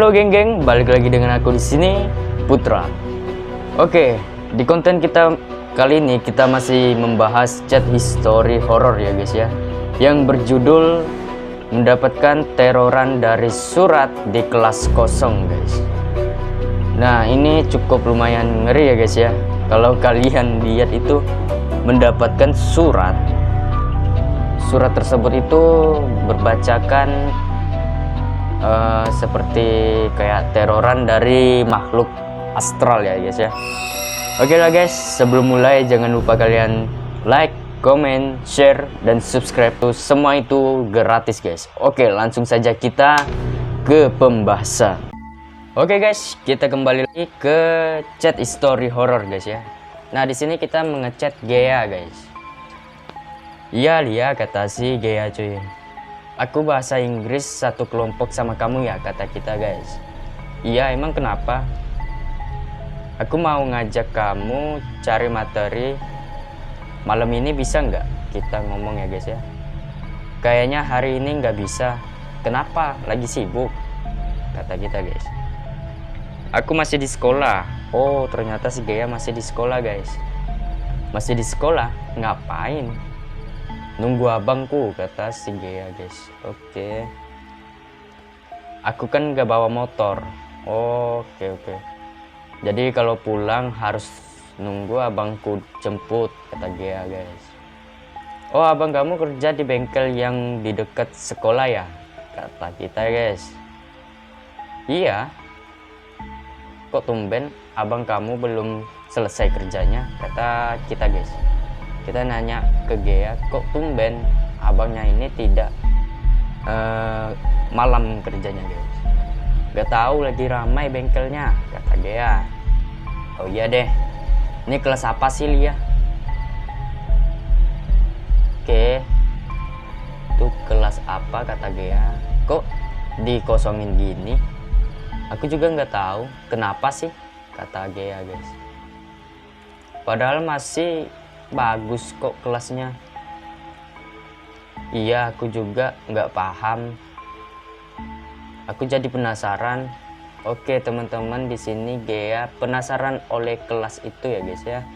Halo geng-geng, balik lagi dengan aku di sini, Putra. Oke, di konten kita kali ini kita masih membahas chat history horror ya guys ya, yang berjudul mendapatkan teroran dari surat di kelas kosong guys. Nah ini cukup lumayan ngeri ya guys ya. Kalau kalian lihat itu mendapatkan surat tersebut itu berbacakan seperti kayak teroran dari makhluk astral ya guys ya. Oke lah guys, sebelum mulai jangan lupa kalian like, comment, share, dan subscribe tuh, semua itu gratis guys. Oke, langsung saja kita ke pembahasan. Oke guys, kita kembali lagi ke chat history horror guys ya. Nah di sini kita mengechat Gea guys. Iya Lia, kata si Gea cuy. Aku bahasa Inggris satu kelompok sama kamu ya, kata kita guys. Iya, emang kenapa? Aku mau ngajak kamu cari materi malam ini, bisa nggak kita ngomong ya guys ya? Kayaknya hari ini nggak bisa. Kenapa? Lagi sibuk, kata kita guys. Aku masih di sekolah. Oh ternyata si Gea masih di sekolah guys. Masih di sekolah? Ngapain? Nunggu abangku, kata si Gea guys. Oke. Aku kan gak bawa motor. Oke. Jadi kalau pulang harus nunggu abangku jemput, kata Gea guys. Oh abang kamu kerja di bengkel yang di dekat sekolah ya, kata kita guys. Iya. Kok tumben abang kamu belum selesai kerjanya, kata kita guys. Kita nanya ke Gea, kok tumben abangnya ini tidak malam kerjanya guys. Gak tahu lagi ramai bengkelnya, kata Gea. Oh iya deh, ini kelas apa sih Lia? Oke, itu kelas apa, kata Gea. Kok dikosongin gini? Aku juga nggak tahu kenapa sih, kata Gea guys. Padahal masih bagus kok kelasnya. Iya, aku juga nggak paham. Aku jadi penasaran. Oke teman-teman, di sini Gea penasaran oleh kelas itu ya guys ya.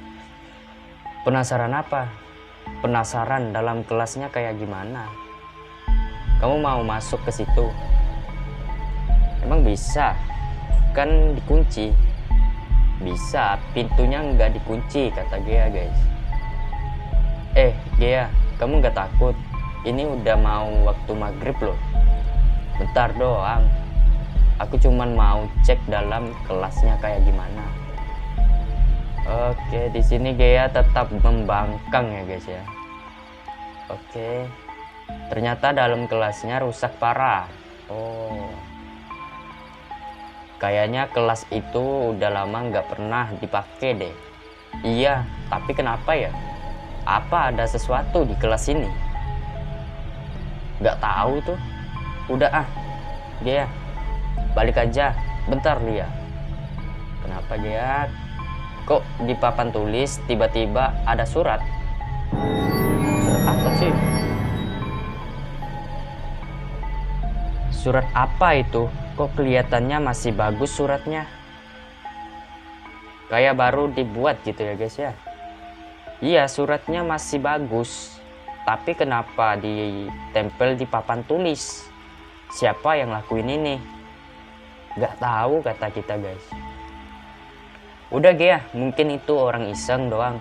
Penasaran apa? Penasaran dalam kelasnya kayak gimana. Kamu mau masuk ke situ? Emang bisa? Kan dikunci. Bisa, pintunya nggak dikunci, kata Gea guys. Gea, kamu nggak takut? Ini udah mau waktu maghrib loh. Bentar doang. Aku cuman mau cek dalam kelasnya kayak gimana. Oke, di sini Gea tetap membangkang ya guys ya. Oke. Ternyata dalam kelasnya rusak parah. Oh. Kayaknya kelas itu udah lama nggak pernah dipakai deh. Iya, tapi kenapa ya? Apa ada sesuatu di kelas ini? Gak tahu tuh. Udah Gea, balik aja. Bentar Lia. Kenapa Gea? Kok di papan tulis tiba-tiba ada surat? Surat apa sih? Surat apa itu? Kok kelihatannya masih bagus suratnya? Kayak baru dibuat gitu ya guys ya. Iya, suratnya masih bagus, tapi kenapa ditempel di papan tulis? Siapa yang lakuin ini? Gak tahu, kata kita guys. Udah Gea, mungkin itu orang iseng doang.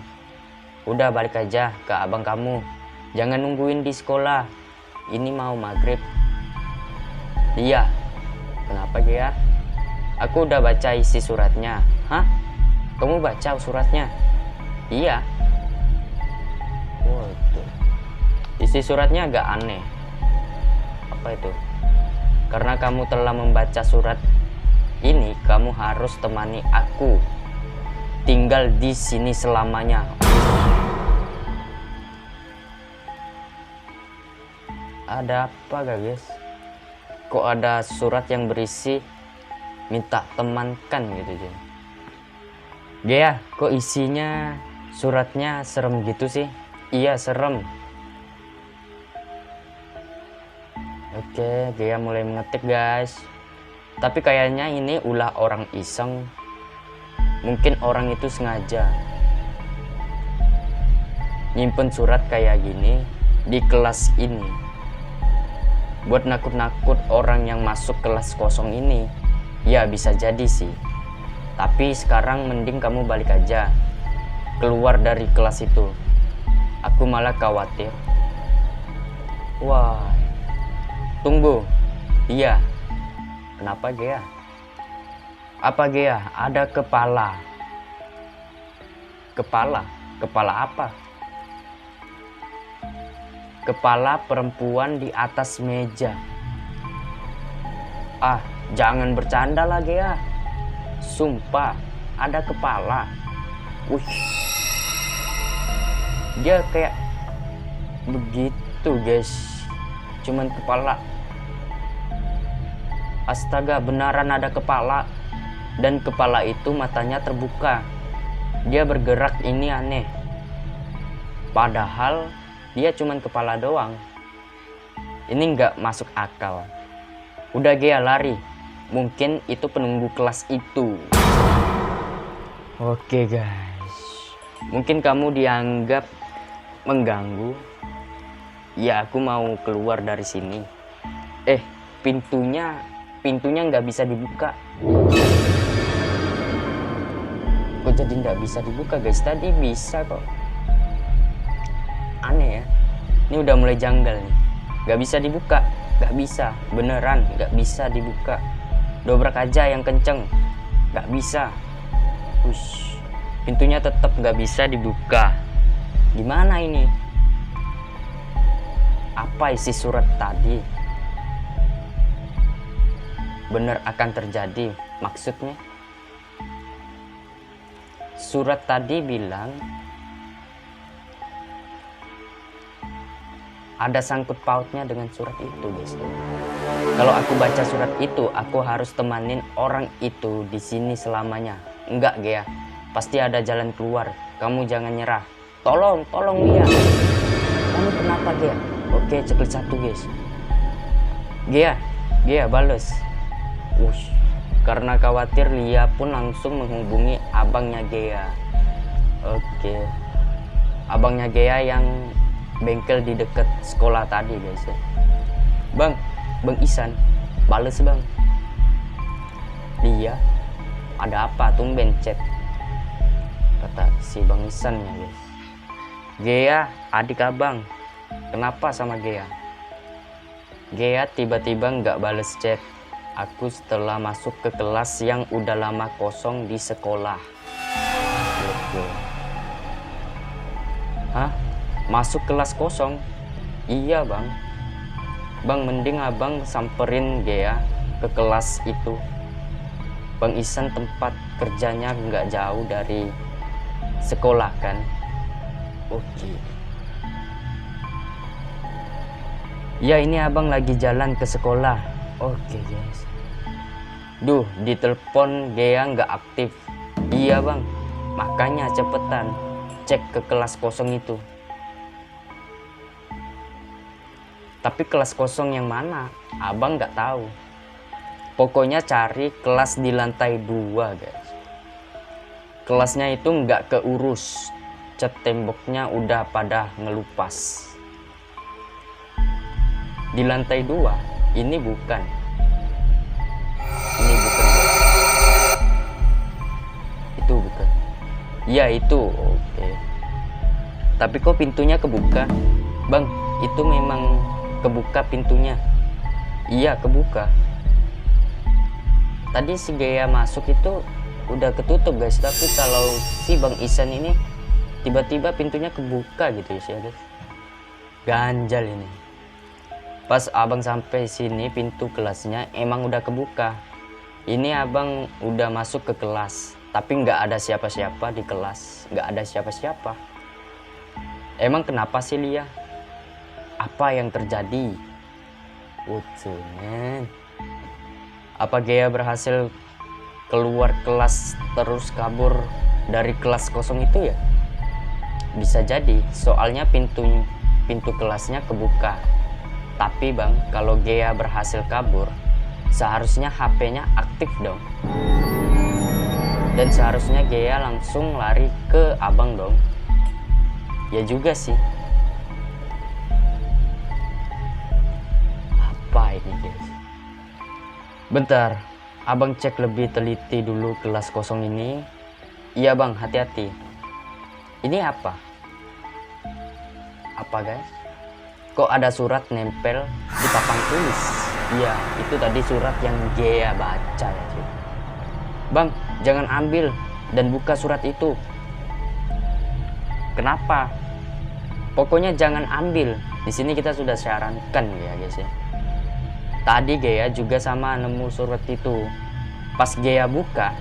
Udah balik aja ke abang kamu. Jangan nungguin di sekolah. Ini mau maghrib. Iya. Kenapa Gea? Aku udah baca isi suratnya. Hah? Kamu baca suratnya? Iya. Waduh. Isi suratnya agak aneh. Apa itu? Karena kamu telah membaca surat ini, kamu harus temani aku tinggal di sini selamanya. Ada apa guys? Kok ada surat yang berisi minta temankan gitu aja. Gea, kok isinya suratnya serem gitu sih? Iya serem. Oke, Gea mulai mengetik guys. Tapi kayaknya ini ulah orang iseng. Mungkin orang itu sengaja nyimpen surat kayak gini di kelas ini buat nakut-nakut orang yang masuk kelas kosong ini. Ya bisa jadi sih. Tapi sekarang mending kamu balik aja, keluar dari kelas itu. Aku malah khawatir. Wah, tunggu. Iya. Kenapa Gea? Apa Gea? Ada kepala. Kepala? Kepala apa? Kepala perempuan di atas meja. Ah, jangan bercanda lah Gea. Sumpah, ada kepala. Wih. Dia kayak begitu guys. Cuman kepala. Astaga, beneran ada kepala. Dan kepala itu matanya terbuka. Dia bergerak, ini aneh. Padahal dia cuman kepala doang. Ini nggak masuk akal. Udah Gea lari. Mungkin itu penunggu kelas itu. Oke guys. Mungkin kamu dianggap mengganggu. Ya aku mau keluar dari sini. Pintunya nggak bisa dibuka. Kok jadi nggak bisa dibuka guys? Tadi bisa kok. Aneh ya. Ini udah mulai janggal nih. Nggak bisa dibuka. Nggak bisa. Beneran nggak bisa dibuka. Dobrak aja yang kenceng. Nggak bisa. Ush. Pintunya tetap nggak bisa dibuka. Gimana ini? Apa isi surat tadi? Bener akan terjadi maksudnya? Surat tadi bilang ada sangkut pautnya dengan surat itu guys. Kalau aku baca surat itu, aku harus temanin orang itu di sini selamanya. Enggak Gea, pasti ada jalan keluar. Kamu jangan nyerah. Tolong Lia. Kamu kenapa Gea? Oke, ceklik satu guys. Gea bales. Wush. Karena khawatir, Lia pun langsung menghubungi abangnya Gea. Oke. Abangnya Gea yang bengkel di dekat sekolah tadi guys ya. Bang Isan, bales bang. Lia, ada apa tumben chat? Kata si Bang Isan ya guys. Gea, adik abang. Kenapa sama Gea? Gea tiba-tiba nggak bales chat aku setelah masuk ke kelas yang udah lama kosong di sekolah. Hah? Masuk kelas kosong? Iya bang. Bang, mending abang samperin Gea ke kelas itu. Bang Isan tempat kerjanya nggak jauh dari sekolah kan? Oke. Ya ini abang lagi jalan ke sekolah. Oke guys. Duh, ditelepon Gea nggak aktif. Iya bang, makanya cepetan cek ke kelas kosong itu. Tapi kelas kosong yang mana? Abang nggak tahu. Pokoknya cari kelas di lantai 2 guys. Kelasnya itu nggak keurus. Cat temboknya udah pada ngelupas. Di lantai 2 ini bukan. Ini bukan guys. Itu bukan. Ya itu. Oke. Tapi kok pintunya kebuka? Bang, itu memang kebuka pintunya. Iya kebuka. Tadi si Gea masuk itu udah ketutup guys. Tapi kalau si Bang Isan ini tiba-tiba pintunya kebuka gitu ya guys. Ganjal ini. Pas abang sampai sini pintu kelasnya emang udah kebuka. Ini abang udah masuk ke kelas. Tapi nggak ada siapa-siapa di kelas. Nggak ada siapa-siapa. Emang kenapa sih Lia? Apa yang terjadi? Men. Apa Gea berhasil keluar kelas terus kabur dari kelas kosong itu ya? Bisa jadi, soalnya pintu kelasnya kebuka. Tapi bang, kalau Gea berhasil kabur, seharusnya HP-nya aktif dong. Dan seharusnya Gea langsung lari ke abang dong. Ya juga sih. Apa ini guys? Bentar, abang cek lebih teliti dulu kelas kosong ini. Iya bang, hati-hati. Ini apa? Apa guys? Kok ada surat nempel di papan tulis? Iya, itu tadi surat yang Gea baca ya cuy. Bang, jangan ambil dan buka surat itu. Kenapa? Pokoknya jangan ambil. Di sini kita sudah sarankan ya guys ya. Tadi Gea juga sama nemu surat itu. Pas Gea buka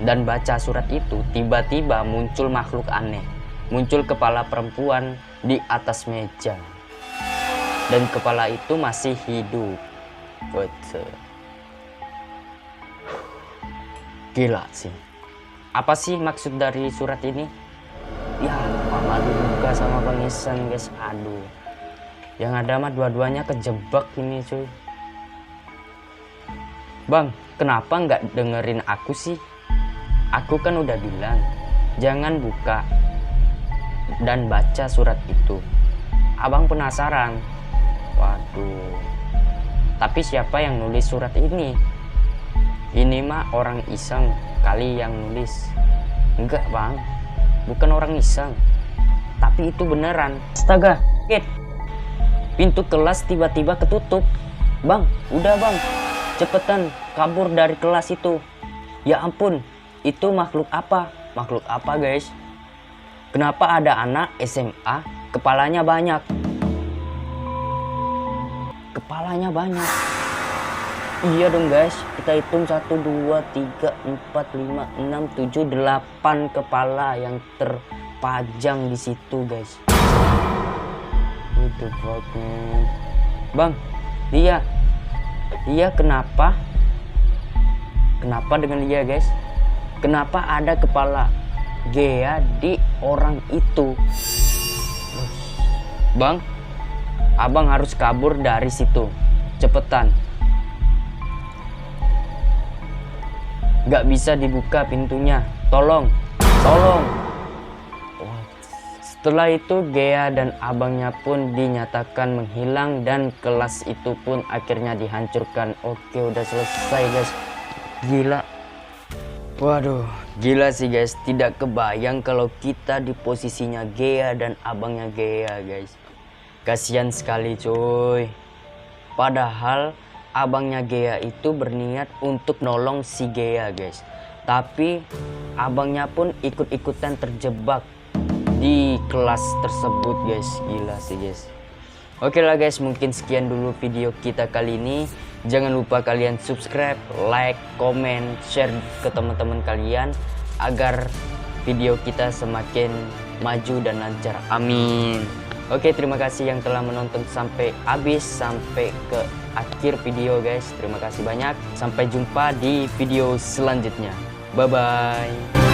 dan baca surat itu, tiba-tiba muncul makhluk aneh. Muncul kepala perempuan di atas meja. Dan kepala itu masih hidup. Betul. Gila sih. Apa sih maksud dari surat ini? Ya, malah dibuka sama Bang Isan guys. Aduh. Yang ada mah dua-duanya kejebak ini cuy. Bang, kenapa nggak dengerin aku sih? Aku kan udah bilang, jangan buka dan baca surat itu. Abang penasaran. Waduh. Tapi siapa yang nulis surat ini? Ini mah orang iseng kali yang nulis. Enggak bang, bukan orang iseng. Tapi itu beneran. Astaga, pintu kelas tiba-tiba ketutup. Bang, udah bang, cepetan kabur dari kelas itu. Ya ampun, itu makhluk apa? Makhluk apa guys? Kenapa ada anak SMA kepalanya banyak? Kepalanya banyak. Iya dong guys, kita hitung 1, 2, 3, 4, 5, 6, 7, 8 kepala yang terpajang di situ guys. What the fuck man? Bang, dia kenapa? Kenapa dengan dia guys? Kenapa ada kepala Gea di orang itu? Bang, abang harus kabur dari situ. Cepetan. Gak bisa dibuka pintunya. Tolong. Setelah itu Gea dan abangnya pun dinyatakan menghilang dan kelas itu pun akhirnya dihancurkan. Oke, udah selesai guys. Gila. Waduh, gila sih guys. Tidak kebayang kalau kita di posisinya Gea dan abangnya Gea guys. Kasihan sekali cuy. Padahal abangnya Gea itu berniat untuk nolong si Gea guys. Tapi abangnya pun ikut-ikutan terjebak di kelas tersebut guys. Gila sih guys. Oke lah guys, mungkin sekian dulu video kita kali ini. Jangan lupa kalian subscribe, like, komen, share ke teman-teman kalian agar video kita semakin maju dan lancar. Amin. Oke, terima kasih yang telah menonton sampai habis, sampai ke akhir video guys. Terima kasih banyak. Sampai jumpa di video selanjutnya. Bye bye.